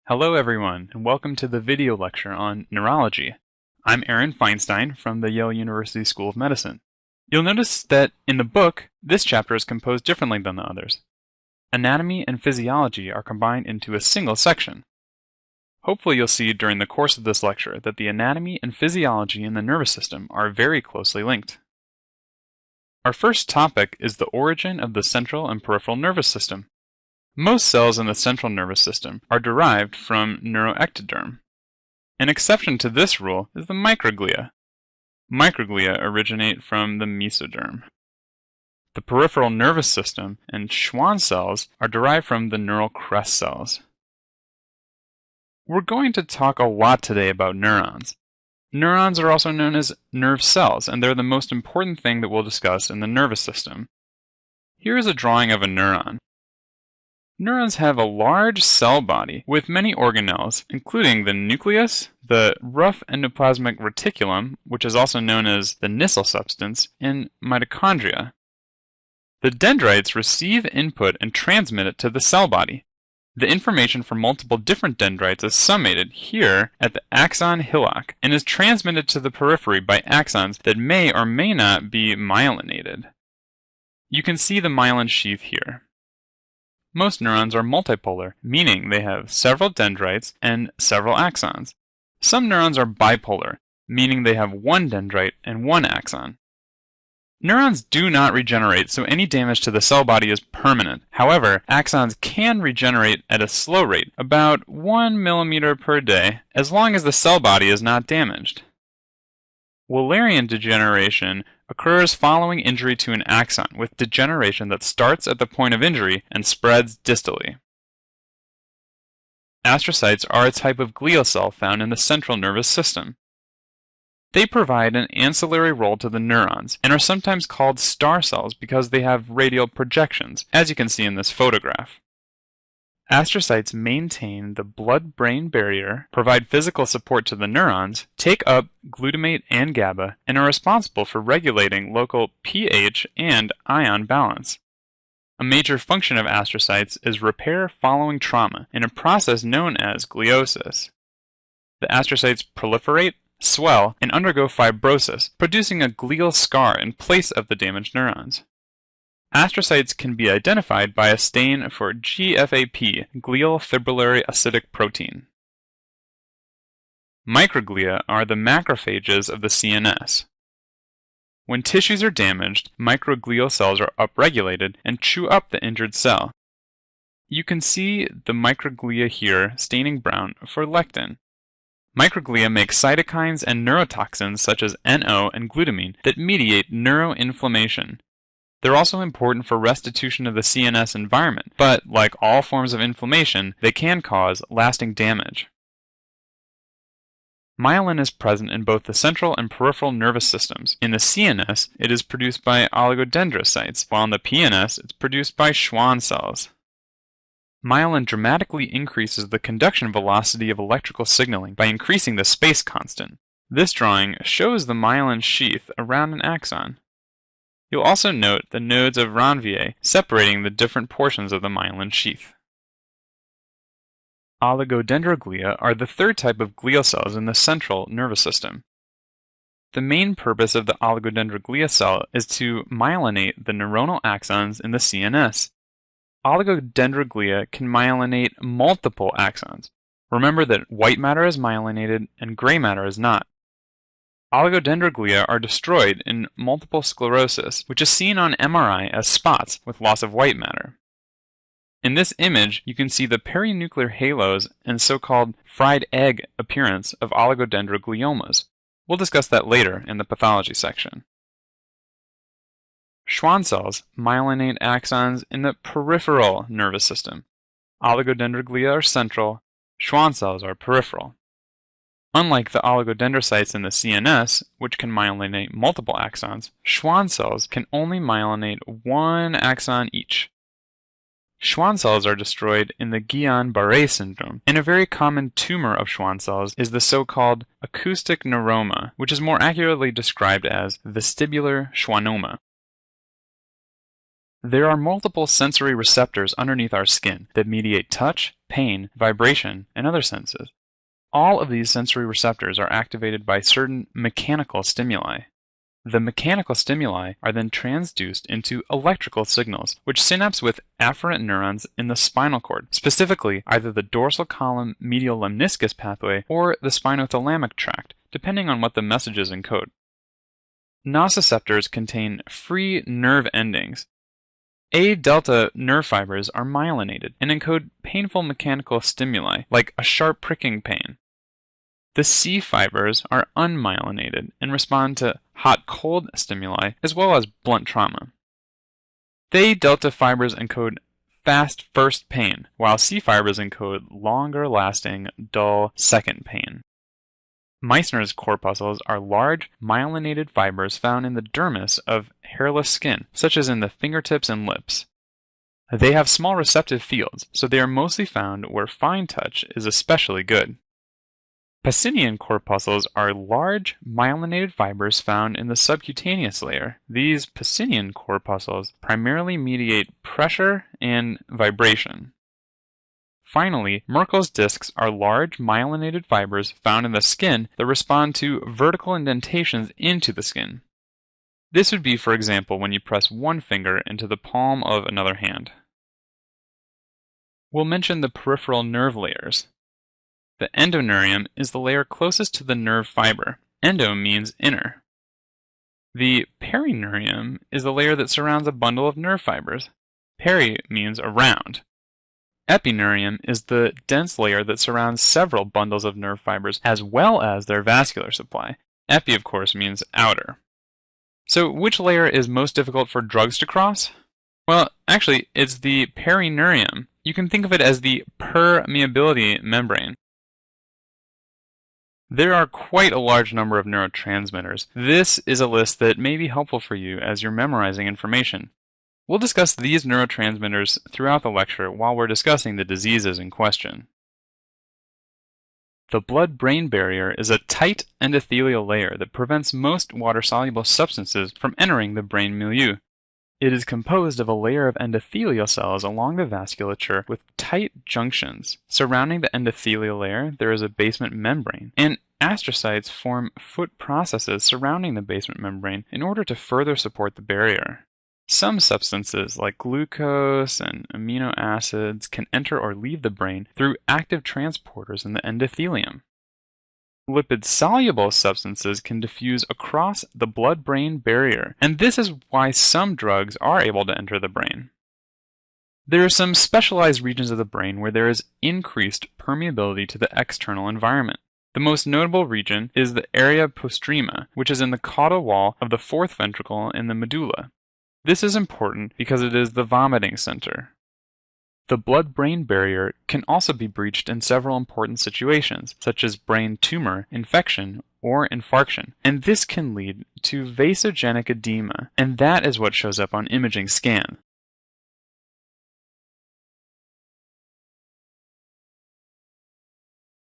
Hello everyone, and welcome to the video lecture on neurology. I'm Aaron Feinstein from the Yale University School of Medicine. You'll notice that in the book, this chapter is composed differently than the others. Anatomy and physiology are combined into a single section. Hopefully you'll see during the course of this lecture that the anatomy and physiology in the nervous system are very closely linked. Our first topic is the origin of the central and peripheral nervous system. Most cells in the central nervous system are derived from neuroectoderm. An exception to this rule is the microglia. Microglia originate from the mesoderm. The peripheral nervous system and Schwann cells are derived from the neural crest cells. We're going to talk a lot today about neurons. Neurons are also known as nerve cells, and they're the most important thing that we'll discuss in the nervous system. Here is a drawing of a neuron. Neurons have a large cell body with many organelles, including the nucleus, the rough endoplasmic reticulum, which is also known as the Nissl substance, and mitochondria. The dendrites receive input and transmit it to the cell body. The information from multiple different dendrites is summated here at the axon hillock and is transmitted to the periphery by axons that may or may not be myelinated. You can see the myelin sheath here. Most neurons are multipolar, meaning they have several dendrites and several axons. Some neurons are bipolar, meaning they have one dendrite and one axon. Neurons do not regenerate, so any damage to the cell body is permanent. However, axons can regenerate at a slow rate, about 1 millimeter per day, as long as the cell body is not damaged. Wallerian degeneration occurs following injury to an axon, with degeneration that starts at the point of injury and spreads distally. Astrocytes are a type of glial cell found in the central nervous system. They provide an ancillary role to the neurons and are sometimes called star cells because they have radial projections, as you can see in this photograph. Astrocytes maintain the blood-brain barrier, provide physical support to the neurons, take up glutamate and GABA, and are responsible for regulating local pH and ion balance. A major function of astrocytes is repair following trauma in a process known as gliosis. The astrocytes proliferate, swell, and undergo fibrosis, producing a glial scar in place of the damaged neurons. Astrocytes can be identified by a stain for GFAP, glial fibrillary acidic protein. Microglia are the macrophages of the CNS. When tissues are damaged, microglial cells are upregulated and chew up the injured cell. You can see the microglia here staining brown for lectin. Microglia make cytokines and neurotoxins such as NO and glutamine that mediate neuroinflammation. They're also important for restitution of the CNS environment, but like all forms of inflammation, they can cause lasting damage. Myelin is present in both the central and peripheral nervous systems. In the CNS, it is produced by oligodendrocytes, while in the PNS, it's produced by Schwann cells. Myelin dramatically increases the conduction velocity of electrical signaling by increasing the space constant. This drawing shows the myelin sheath around an axon. You'll also note the nodes of Ranvier separating the different portions of the myelin sheath. Oligodendroglia are the third type of glial cells in the central nervous system. The main purpose of the oligodendroglia cell is to myelinate the neuronal axons in the CNS. Oligodendroglia can myelinate multiple axons. Remember that white matter is myelinated and gray matter is not. Oligodendroglia are destroyed in multiple sclerosis, which is seen on MRI as spots with loss of white matter. In this image, you can see the perinuclear halos and so-called fried egg appearance of oligodendrogliomas. We'll discuss that later in the pathology section. Schwann cells myelinate axons in the peripheral nervous system. Oligodendroglia are central, Schwann cells are peripheral. Unlike the oligodendrocytes in the CNS, which can myelinate multiple axons, Schwann cells can only myelinate one axon each. Schwann cells are destroyed in the Guillain-Barré syndrome, and a very common tumor of Schwann cells is the so-called acoustic neuroma, which is more accurately described as vestibular schwannoma. There are multiple sensory receptors underneath our skin that mediate touch, pain, vibration, and other senses. All of these sensory receptors are activated by certain mechanical stimuli. The mechanical stimuli are then transduced into electrical signals, which synapse with afferent neurons in the spinal cord, specifically either the dorsal column medial lemniscus pathway or the spinothalamic tract, depending on what the messages encode. Nociceptors contain free nerve endings. A-delta nerve fibers are myelinated and encode painful mechanical stimuli, like a sharp pricking pain. The C fibers are unmyelinated and respond to hot-cold stimuli as well as blunt trauma. The delta fibers encode fast first pain, while C fibers encode longer-lasting, dull second pain. Meissner's corpuscles are large, myelinated fibers found in the dermis of hairless skin, such as in the fingertips and lips. They have small receptive fields, so they are mostly found where fine touch is especially good. Pacinian corpuscles are large, myelinated fibers found in the subcutaneous layer. These Pacinian corpuscles primarily mediate pressure and vibration. Finally, Merkel's discs are large, myelinated fibers found in the skin that respond to vertical indentations into the skin. This would be, for example, when you press one finger into the palm of another hand. We'll mention the peripheral nerve layers. The endoneurium is the layer closest to the nerve fiber. Endo means inner. The perineurium is the layer that surrounds a bundle of nerve fibers. Peri means around. Epineurium is the dense layer that surrounds several bundles of nerve fibers as well as their vascular supply. Epi, of course, means outer. So which layer is most difficult for drugs to cross? Well, actually, it's the perineurium. You can think of it as the permeability membrane. There are quite a large number of neurotransmitters. This is a list that may be helpful for you as you're memorizing information. We'll discuss these neurotransmitters throughout the lecture while we're discussing the diseases in question. The blood-brain barrier is a tight endothelial layer that prevents most water-soluble substances from entering the brain milieu. It is composed of a layer of endothelial cells along the vasculature with tight junctions. Surrounding the endothelial layer, there is a basement membrane, and astrocytes form foot processes surrounding the basement membrane in order to further support the barrier. Some substances, like glucose and amino acids, can enter or leave the brain through active transporters in the endothelium. Lipid-soluble substances can diffuse across the blood-brain barrier, and this is why some drugs are able to enter the brain. There are some specialized regions of the brain where there is increased permeability to the external environment. The most notable region is the area postrema, which is in the caudal wall of the fourth ventricle in the medulla. This is important because it is the vomiting center. The blood-brain barrier can also be breached in several important situations, such as brain tumor, infection, or infarction, and this can lead to vasogenic edema, and that is what shows up on imaging scan.